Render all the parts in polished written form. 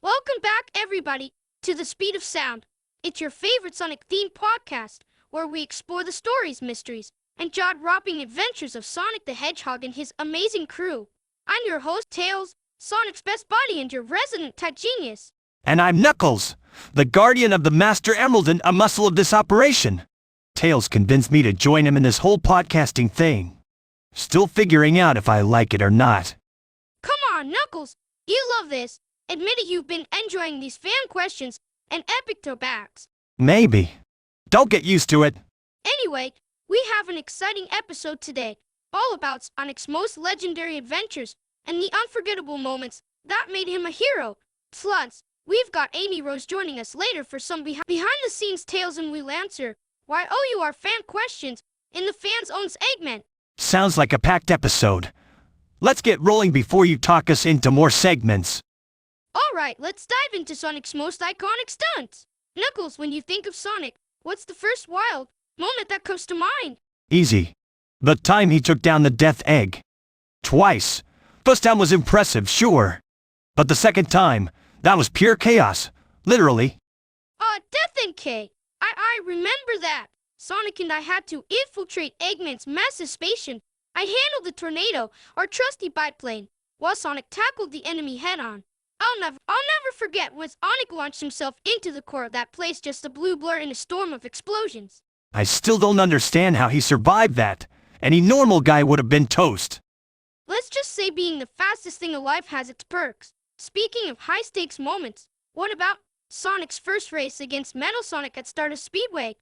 Welcome back, everybody, to The Speed of Sound. It's your favorite Sonic-themed podcast, where we explore the stories, mysteries, and jaw-dropping adventures of Sonic the Hedgehog and his amazing crew. I'm your host, Tails, Sonic's best buddy and your resident tech genius. And I'm Knuckles, the guardian of the Master Emerald and a muscle of this operation. Tails convinced me to join him in this whole podcasting thing. Still figuring out if I like it or not. Come on, Knuckles, you love this. Admit it, you've been enjoying these fan questions and epic throwbacks. Maybe. Don't get used to it. Anyway, we have an exciting episode today, all about Sonic's most legendary adventures and the unforgettable moments that made him a hero. Plus, we've got Amy Rose joining us later for some behind-the-scenes tales, and we'll answer why owe you our fan questions in the Fans Owns Eggman. Sounds like a packed episode. Let's get rolling before you talk us into more segments. Alright, let's dive into Sonic's most iconic stunts. Knuckles, when you think of Sonic, what's the first wild moment that comes to mind? Easy. The time he took down the Death Egg. Twice. First time was impressive, sure. But the second time, that was pure chaos. Literally. Death and K. I remember that. Sonic and I had to infiltrate Eggman's massive spaceship. I handled the tornado, our trusty biplane, while Sonic tackled the enemy head-on. I'll never forget when Sonic launched himself into the core of that place, just a blue blur in a storm of explosions. I still don't understand how he survived that. Any normal guy would have been toast. Let's just say being the fastest thing alive has its perks. Speaking of high-stakes moments, what about Sonic's first race against Metal Sonic at Stardust Speedway?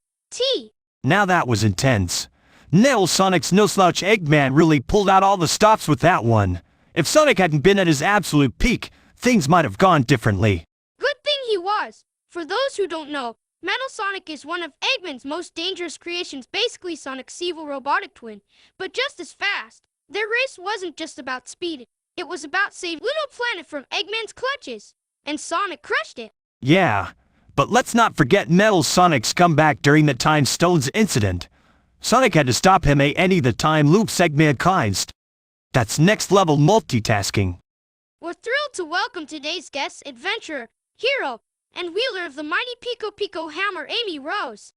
Now that was intense. Sonic's no-slouch Eggman really pulled out all the stops with that one. If Sonic hadn't been at his absolute peak, things might have gone differently. Good thing he was. For those who don't know, Metal Sonic is one of Eggman's most dangerous creations, basically Sonic's evil robotic twin, but just as fast. Their race wasn't just about speed, it was about saving Little Planet from Eggman's clutches, and Sonic crushed it. Yeah, but let's not forget Metal Sonic's comeback during the Time Stones incident. Sonic had to stop him any the time loop segment caused. That's next-level multitasking. We're thrilled to welcome today's guest, adventurer, hero, and wielder of the mighty Pico Hammer, Amy Rose.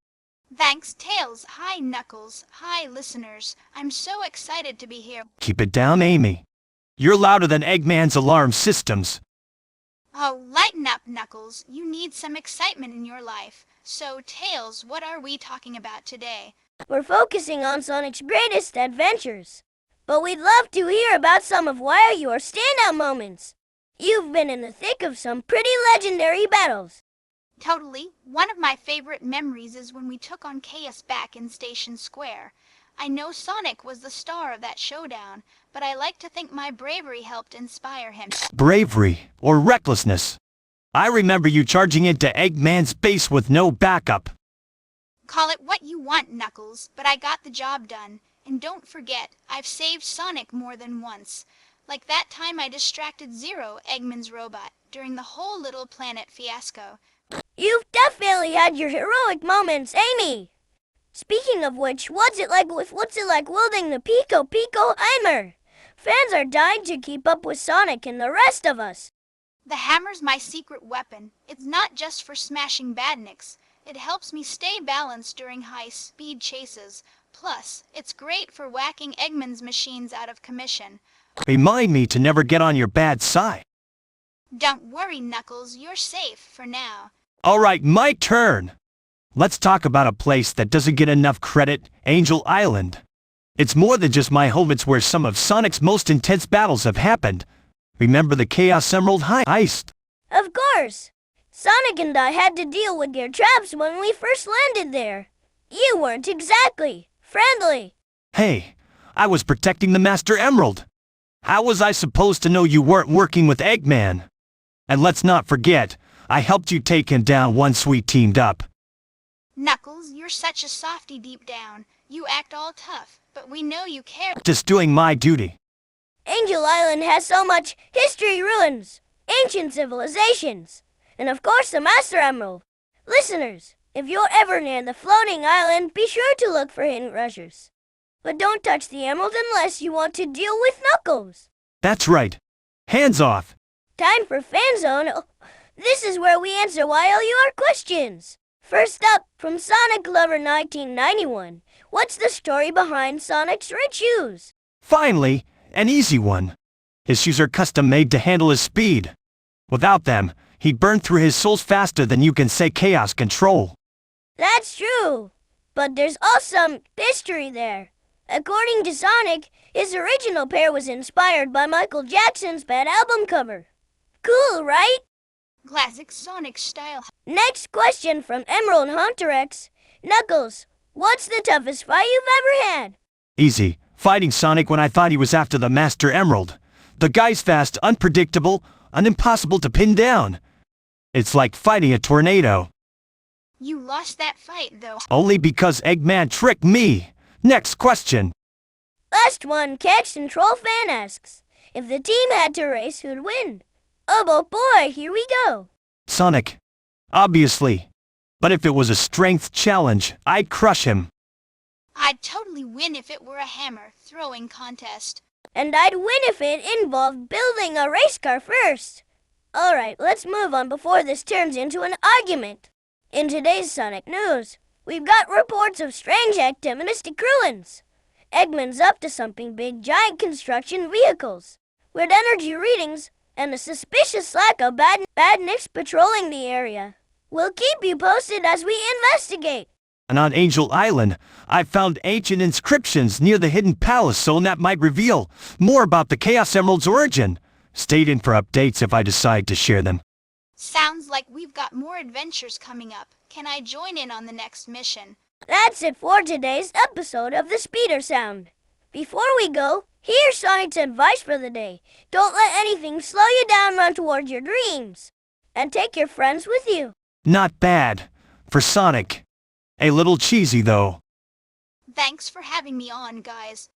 Thanks, Tails. Hi, Knuckles. Hi, listeners. I'm so excited to be here. Keep it down, Amy. You're louder than Eggman's alarm systems. Oh, lighten up, Knuckles. You need some excitement in your life. So, Tails, what are we talking about today? We're focusing on Sonic's greatest adventures. But we'd love to hear about some of why your standout moments. You've been in the thick of some pretty legendary battles. Totally. One of my favorite memories is when we took on Chaos back in Station Square. I know Sonic was the star of that showdown, but I like to think my bravery helped inspire him. Bravery or recklessness. I remember you charging into Eggman's base with no backup. Call it what you want, Knuckles, but I got the job done. And don't forget, I've saved Sonic more than once. Like that time I distracted Zero, Eggman's robot, during the whole Little Planet fiasco. You've definitely had your heroic moments, Amy. Speaking of which, what's it like wielding the Pico Hammer? Fans are dying to keep up with Sonic and the rest of us. The hammer's my secret weapon. It's not just for smashing badniks. It helps me stay balanced during high-speed chases. Plus, it's great for whacking Eggman's machines out of commission. Remind me to never get on your bad side. Don't worry, Knuckles. You're safe for now. Alright, my turn. Let's talk about a place that doesn't get enough credit, Angel Island. It's more than just my home, it's where some of Sonic's most intense battles have happened. Remember the Chaos Emerald heist? Of course. Sonic and I had to deal with your traps when we first landed there. You weren't exactly friendly. Hey, I was protecting the Master Emerald. How was I supposed to know you weren't working with Eggman? And let's not forget, I helped you take him down once we teamed up. Knuckles, you're such a softy deep down. You act all tough, but we know you care. Just doing my duty. Angel Island has so much history, ruins, ancient civilizations, and of course the Master Emerald. Listeners, if you're ever near the floating island, be sure to look for hidden treasures. But don't touch the emerald unless you want to deal with Knuckles. That's right. Hands off. Time for Fan Zone. This is where we answer all your questions. First up, from Sonic Lover 1991, what's the story behind Sonic's red shoes? Finally, an easy one. His shoes are custom made to handle his speed. Without them, he'd burn through his souls faster than you can say Chaos Control. That's true, but there's also some history there. According to Sonic, his original pair was inspired by Michael Jackson's Bad album cover. Cool, right? Classic Sonic style. Next question from Emerald Hunter X. Knuckles, what's the toughest fight you've ever had? Easy. Fighting Sonic when I thought he was after the Master Emerald. The guy's fast, unpredictable, and impossible to pin down. It's like fighting a tornado. You lost that fight, though. Only because Eggman tricked me. Next question. Last one, Catch and Troll Fan asks, if the team had to race, who'd win? Oh boy, here we go. Sonic. Obviously. But if it was a strength challenge, I'd crush him. I'd totally win if it were a hammer throwing contest. And I'd win if it involved building a race car first. Alright, let's move on before this turns into an argument. In today's Sonic News, we've got reports of strange activities to ruins. Eggman's up to something big, giant construction vehicles, weird energy readings, and a suspicious lack of badniks patrolling the area. We'll keep you posted as we investigate. And on Angel Island, I found ancient inscriptions near the hidden palace zone that might reveal more about the Chaos Emerald's origin. Stay tuned for updates if I decide to share them. Sounds like we've got more adventures coming up. Can I join in on the next mission? That's it for today's episode of the Speeder Sound. Before we go, here's Sonic's advice for the day. Don't let anything slow you down, run towards your dreams. And take your friends with you. Not bad. For Sonic. A little cheesy though. Thanks for having me on, guys.